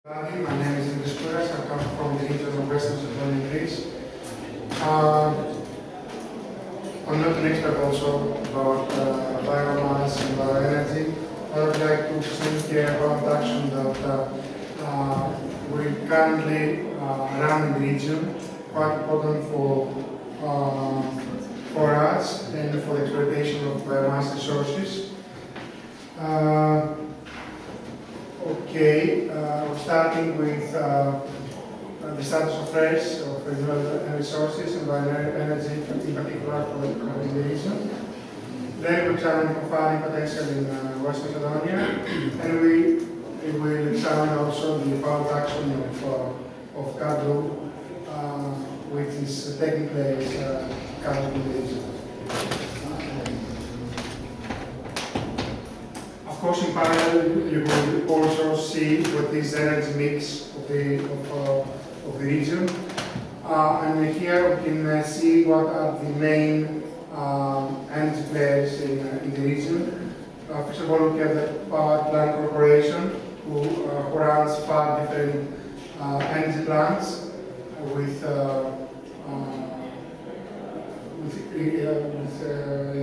My name is Dimitris Kouras. I come from the region of Western Macedonia Greece. I'm not an expert also about biomass and bioenergy. I would like to present here about action that we currently run in the region, quite important for us and for the exploitation of biomass resources. We're starting with the status of threats of renewable resources and bioenergy, in particular for the region. Then we examine the farming potential in West Macedonia, and we will examine also the power production of Kadru, which is taking place currently in the region. Of course, in parallel, you will also see what is the energy mix of the region. And here we can see what are the main energy players in the region. First of all, we have the Power Plant Corporation, who runs 5 different energy plants with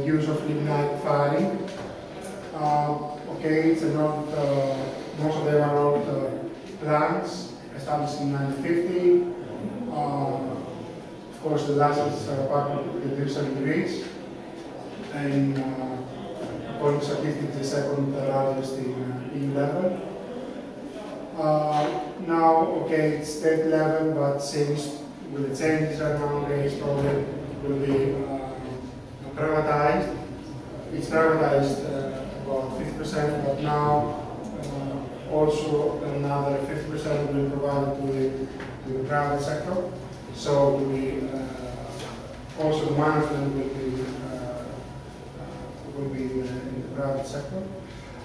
use of lignite firing. It's not, most of them are old plants established in 1950. Of course, the largest part of the Dimitris in Greece, and according to statistics, the second largest in level. Now, it's state level, but since with the changes right now, it's probably will be privatized. It's privatized about 50%, but now also another 50% will be provided to the private sector. So also the management will be in the private sector.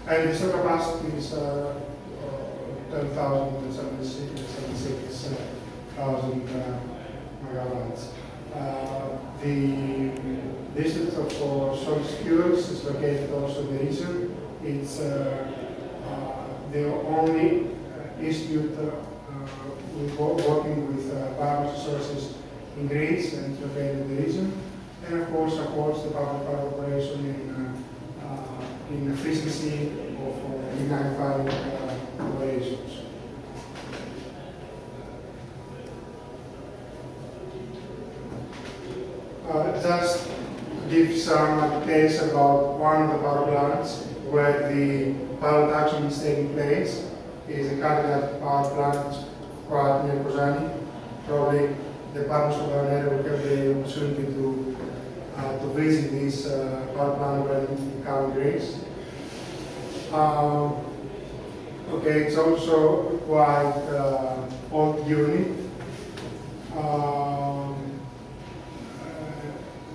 And the store capacity is 76,000 megawatts. The district of solid fuels is located also in the region. It's the only institute working with biomass resources in Greece, and it's located in the region. And of course supports the public power operation in efficiency of lignite firing operations. Just give some details about one of the power plants where the power production is taking place. It is a candidate power plant quite near Kozani. Probably the partners of our area will have the opportunity to visit this power plant when it comes in Greece. It's also quite old unit.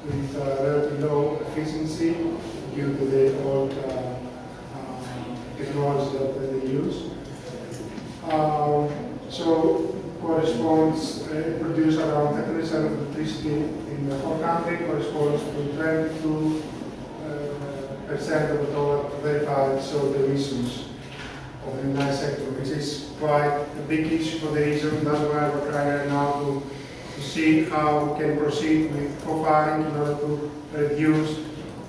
With relatively low efficiency due to the old technology that they use. So corresponds, produce around 30% of electricity in the whole country, corresponds to 22% of the total verified soil emissions of the entire sector, which is quite a big issue for the region. That's why we're trying right now to see how we can proceed with co-firing in order to reduce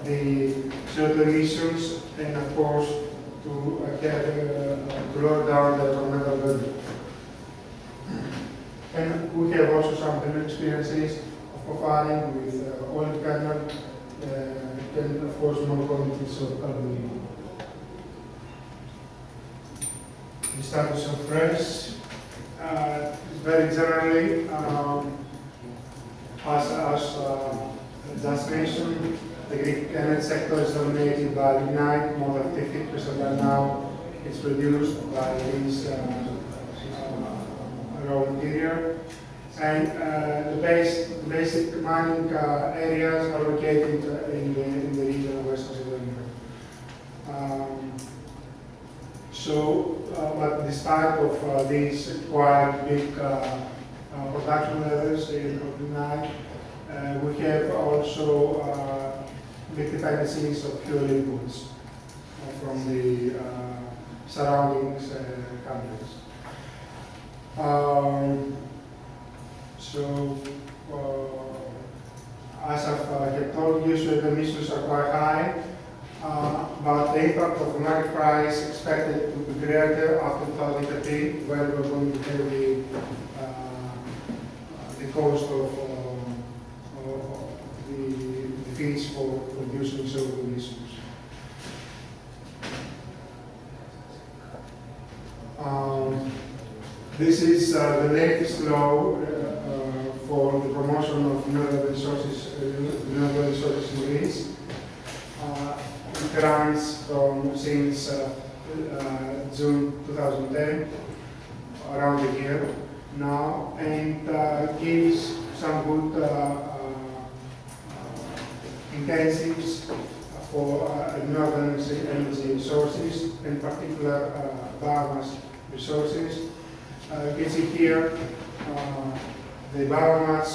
the CO2 emissions and, of course, to lower down the environmental burden. And we have also some previous experiences of co-firing with oil kernel and, of course, small quantities of carbon. The status of threats. Very generally, as just mentioned, the Greek energy sector is dominated by lignite. More than 50% right now is produced by this raw material. And the basic mining areas are located in the region of Western Macedonia. But despite of these quite big production levels in lignite, we have also big dependencies of fuel inputs from the surroundings countries. So, as I've told you, so the emissions are quite high, but the impact of the market price expected to be greater after 2013, when we're going to pay the cost of the fees for producing solar emissions. This is the latest law for the promotion of renewable resources in Greece. It runs since June 2010, around a year now, and gives some good incentives for renewable energy sources, in particular biomass resources. You can see here the biomass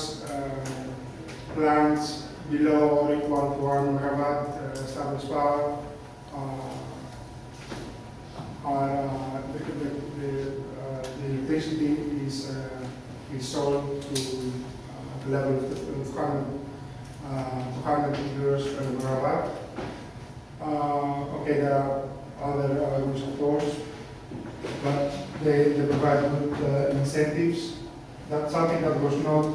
plants below or equal to 1 megawatt established power the electricity is sold to the level of 200 euros per megawatt. Okay, there are other elements, of course, but they provide good incentives. That's something that was not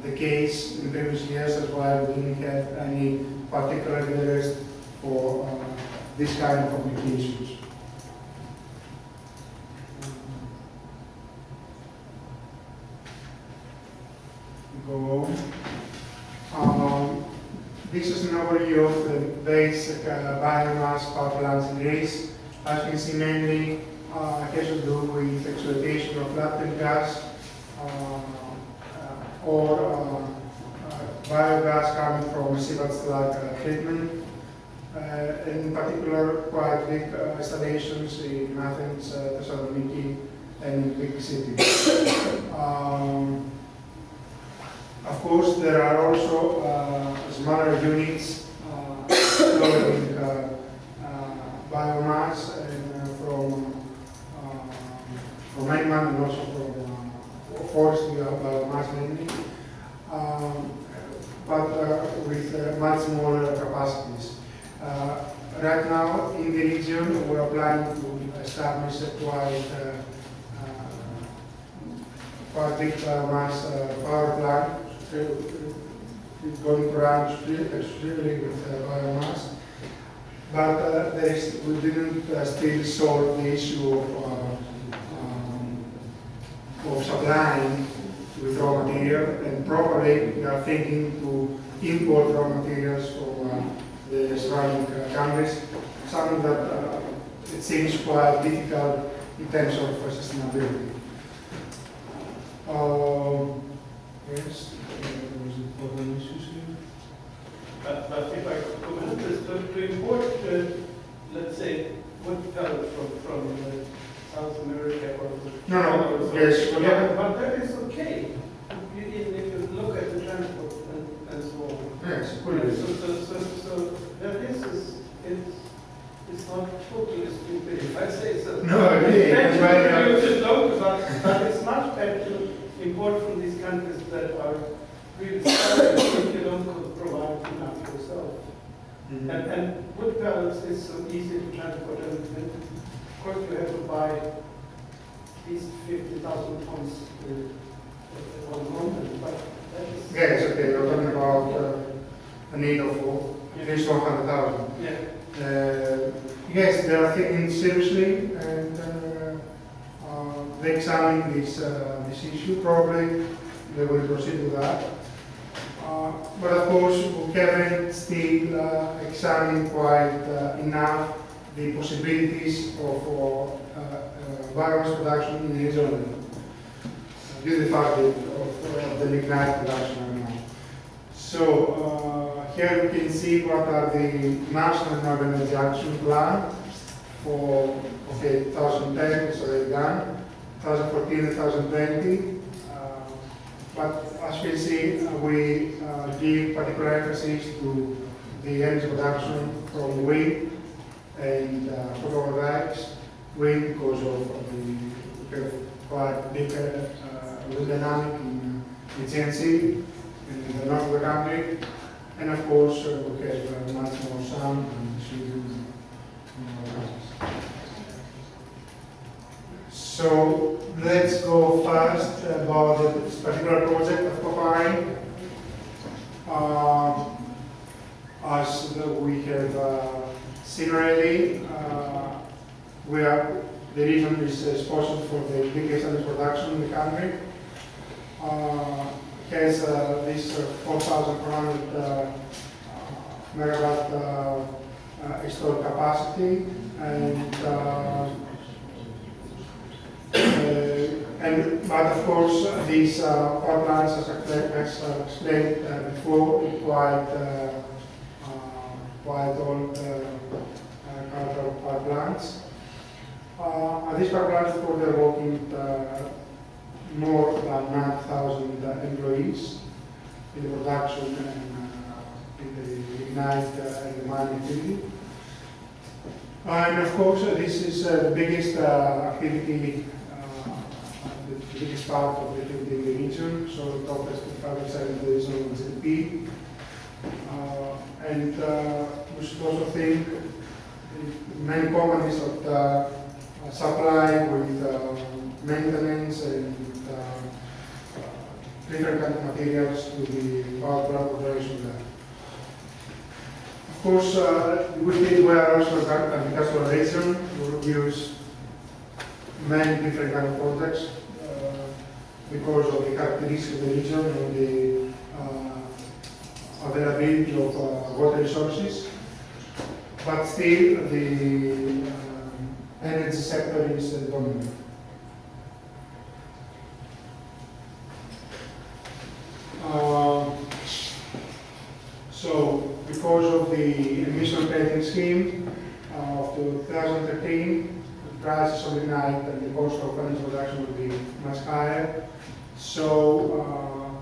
the case in previous years. That's why we didn't have any particular interest for this kind of applications. Go on. This is an overview of the basic biomass power plants in Greece. As you can see, mainly has to do with exploitation of natural gas or biogas coming from sewage-like treatment. In particular, quite big installations in Athens, Thessaloniki, and in big cities. Of course, there are also smaller units storing biomass from mainland and also from forestry biomass mainly, but with much smaller capacities. Right now in the region, we are planning to establish a quite big biomass power plant. It's going to run exclusively with biomass. But we didn't still solve the issue of supplying with raw material, and probably we are thinking to import raw materials from the surrounding countries, something that it seems quite difficult in terms of sustainability. Yes, there was important issues here. But if I could comment this, to import, let's say, wood pellets from South America or No, yes, but that is okay. Even if you look at the transport and so on. yes, So that it's not totally stupid if I say so. No, really, but it's much better to import from these countries that are really starving if you don't provide enough yourself. Mm-hmm. And wood pellets is so easy to transport, and of course you have to buy at least 50,000 tons at one moment, but that is... Yes, okay, we're talking about a need of at least 100,000. Yeah. Yes, they are thinking seriously, and they examine this issue. Probably they will proceed with that. But of course, we haven't still examined quite enough the possibilities of biomass production in Estonia, due to the fact of the lignite production right now. So here you can see what are the national renewable energy action plan for 2010, it's already done, 2014 and 2020. But as you can see, we give particular emphasis to the energy production from wind and photovoltaics. Wind because of the quite big dynamic in GNC in the north of the country. And of course, we have much more sun and shade. So let's go first about this particular project of Popeye. As we have seen already, the region is responsible for the biggest energy production in the country. Has this 4,400 megawatt installed capacity, but of course these power plants, as I explained before, quite old chemical power plants. These power plants, of course, they're working more than 9,000 employees in the production and in the ignite and the mining activity. And of course, this is the biggest activity, the biggest part of the activity in the region. So the top 5% of the regional GDP. And we should also think many companies that supply with maintenance and different kind of materials to the power plant operation there. Of course, we are also an agricultural region. We use many different kind of projects because of the characteristics of the region and the availability of water resources. But still, the energy sector is dominant. So, because of the emission trading scheme of 2013, the prices of lignite and the cost of energy production will be much higher. So,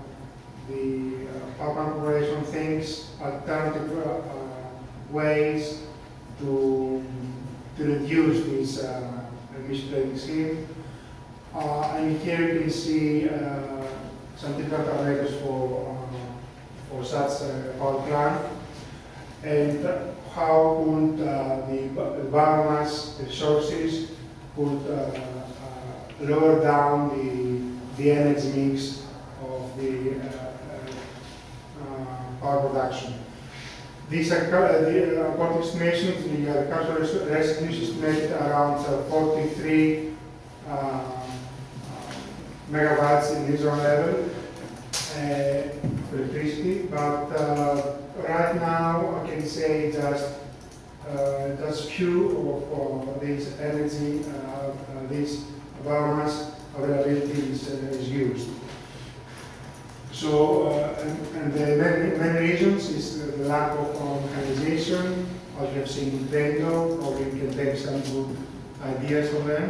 the power plant corporation thinks alternative ways to reduce this emission trading scheme. And here you can see some different parameters for such a power plant, and how would the biomass resources could lower down the energy mix of the power production. These according to estimations, the agricultural residue is estimated around 43 megawatts in regional level for electricity, but right now I can say just few of this energy, this biomass availability is used. So, and the many regions is the lack of mechanization, as you have seen in Trento, or you can take some good ideas from them.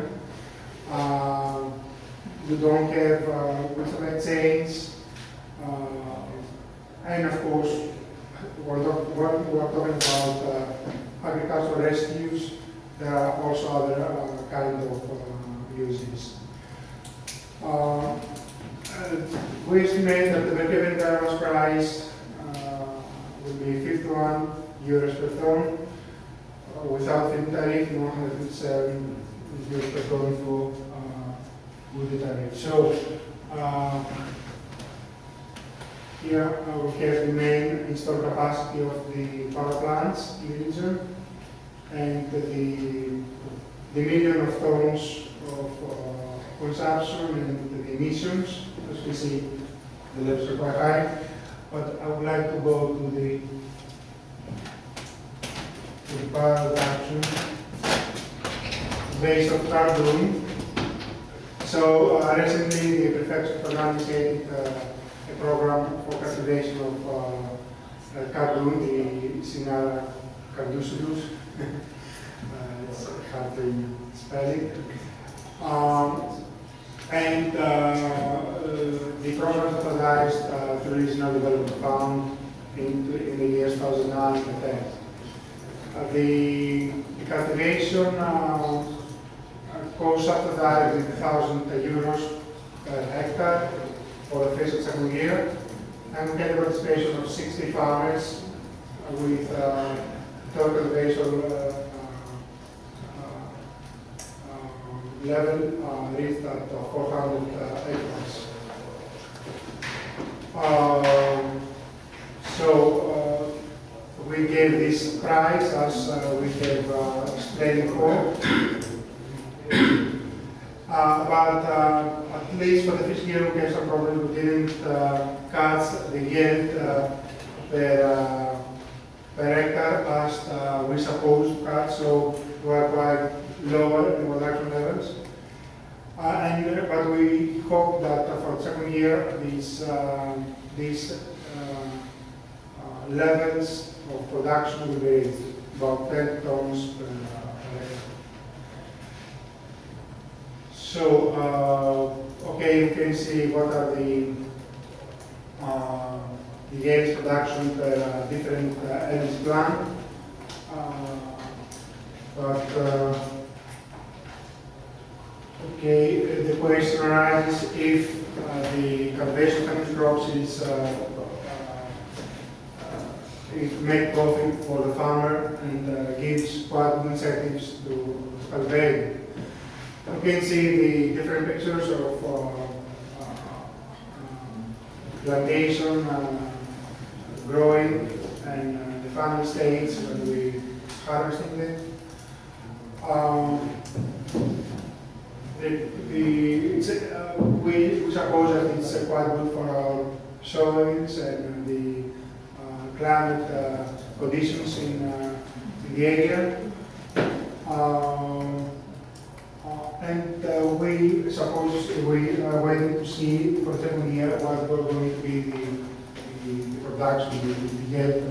We don't have good supply chains, and of course, we're talking about agricultural residues. There are also other kind of uses. We estimate that the break-even biomass price will be 51 euros per ton, without feed tariff, 157 euros per ton for with the tariff. So here we have the main installed capacity of the power plants in the region, and the million of tons of consumption and the emissions. As we see, the levels are quite high, but I would like to go to the power production based on carbon. So recently, the prefecture of Fernand initiated a program for cultivation of carbon, the Sinara carducidus. It's hard to spell it. And the program was realized through Regional Development Fund in the years 2009 and 2010. The cultivation cost subsidized with 1,000 euros per hectare for the first and second year. And we had a participation of 60 farmers with total elevation level reached at 400 acres. So we gave this prize as we have explained before. But at least for the first year we had some problems. We didn't cut the yield per hectare as we supposed to cut, so we were quite lower in production levels. But we hope that for the second year these levels of production will be about 10 tons per hectare. So, okay, you can see what are the yields production per different energy plant. Okay, the question arises if the cultivation of crops is it make profit for the farmer and gives quite good incentives to cultivate. You can see the different pictures of plantation growing and the final stage when we harvesting it. We suppose that it's quite good for our soils and the climate conditions in the area. And we suppose we are waiting to see for the second year what will going to be the production, the yield.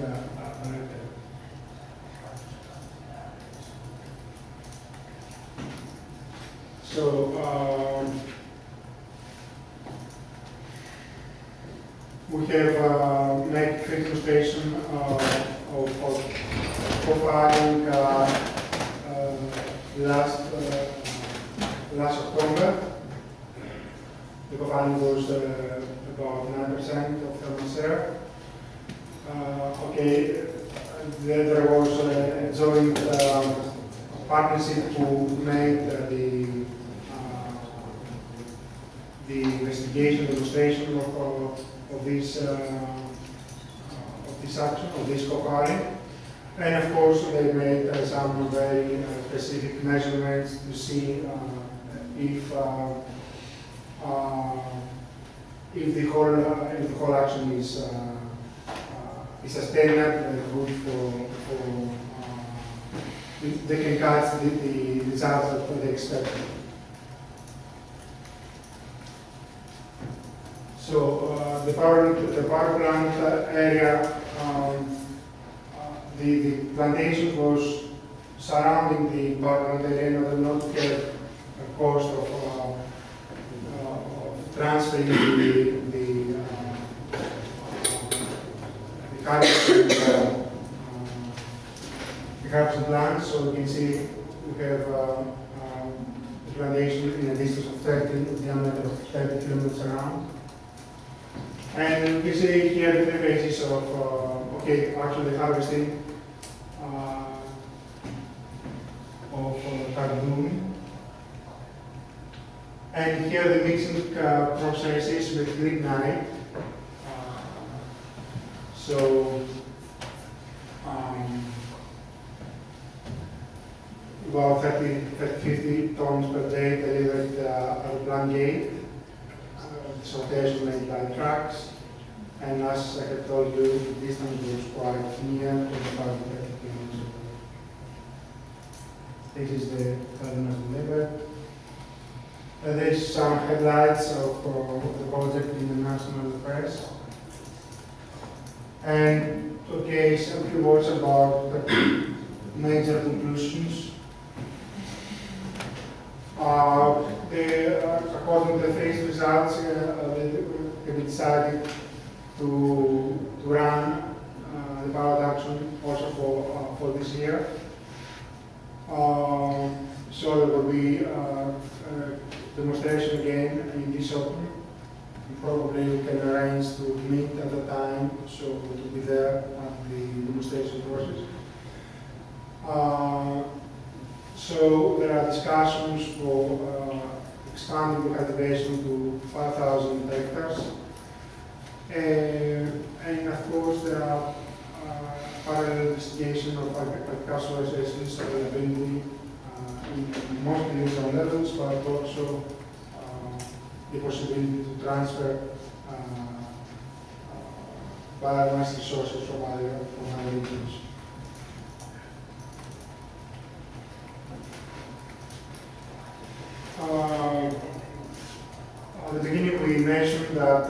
So we have made critical station of profiling last October. The profiling was about 9% of thermal share. Okay, there was a joint partnership who made the investigation, demonstration of this action, of this profiling. And of course, they made some very specific measurements to see if the whole action is sustainable and good for they can catch the results that they expect. So the power plant area, the plantation was surrounding the power plant area in order not to get a cost of transferring the harvesting plant. So you can see we have the plantation in a distance of 30, diameter of 30 kilometers around. And you can see here the phases of actually harvesting of cardamom. And here the mixing processes with lignite. About 50 tons per day delivered at the plant gate. Sortation made by trucks, and as I have told you, the distance was quite near, 25 to 30 kilometers. This is the cardamom delivered. There is some headlights of the project in the national press. And okay, some few words about the major conclusions. According to the phase results, we decided to run the power production also for this year. So there will be demonstration again in this autumn. Probably we can arrange to meet at the time, so to be there at the demonstration process. So there are discussions for expanding the cultivation to 5,000 hectares. And of course there are parallel investigation of agricultural resources availability in mostly regional levels, but also the possibility to transfer biomass resources from other regions. At the beginning we mentioned that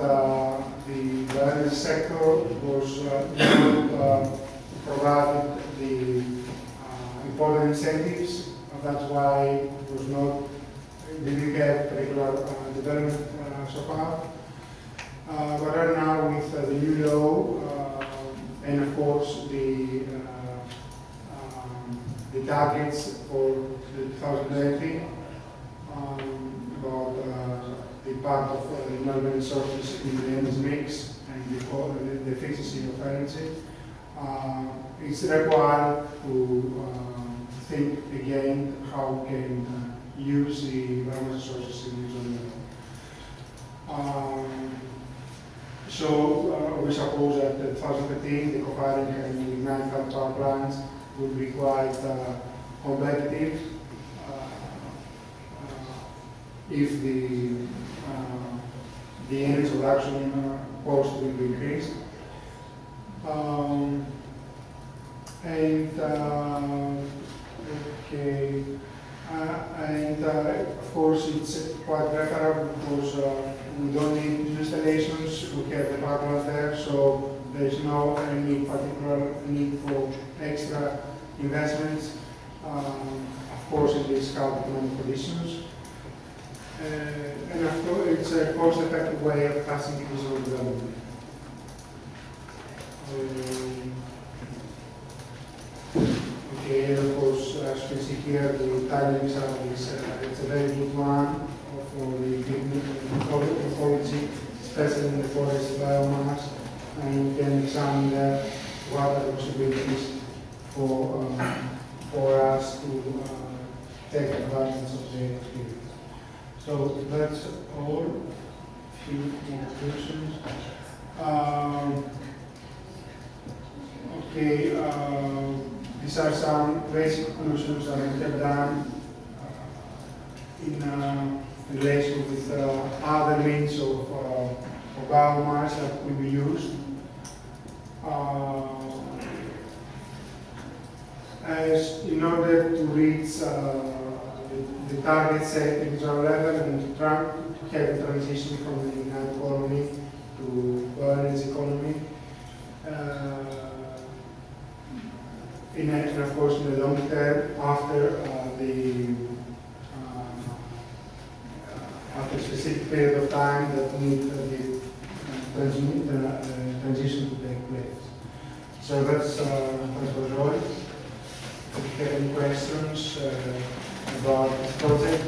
the bioenergy sector was not provided the important incentives. That's why it was not, didn't get particular development so far. But right now with the new law and of course the targets for 2030 about the part of renewable resources in the energy mix and the efficiency of energy, it's required to think again how we can use the biomass resources in regional level. So we suppose that in 2015 the co-firing and ignited power plants will be quite competitive if the energy production cost will be increased. Of course it's quite preferable because we don't need new installations, we have the power plant there, so there is no any particular need for extra investments, of course in these current economic conditions. And of course it's a cost-effective way of passing digital development. Okay, and of course, as you can see here, the timings are this, it's a very good one for the ecology, especially in the forest biomass, and you can examine that what are the possibilities for us to take advantage of the experience. So that's all. Few more questions. These are some basic conclusions that we have done in relation with other means of biomass that will be used. As in order to reach the target set at regional level and to have a transition from the ignited economy to bioenergy economy. And of course, in the long term, after after a specific period of time that need the transition to take place. So that's was all. If you have any questions about this project,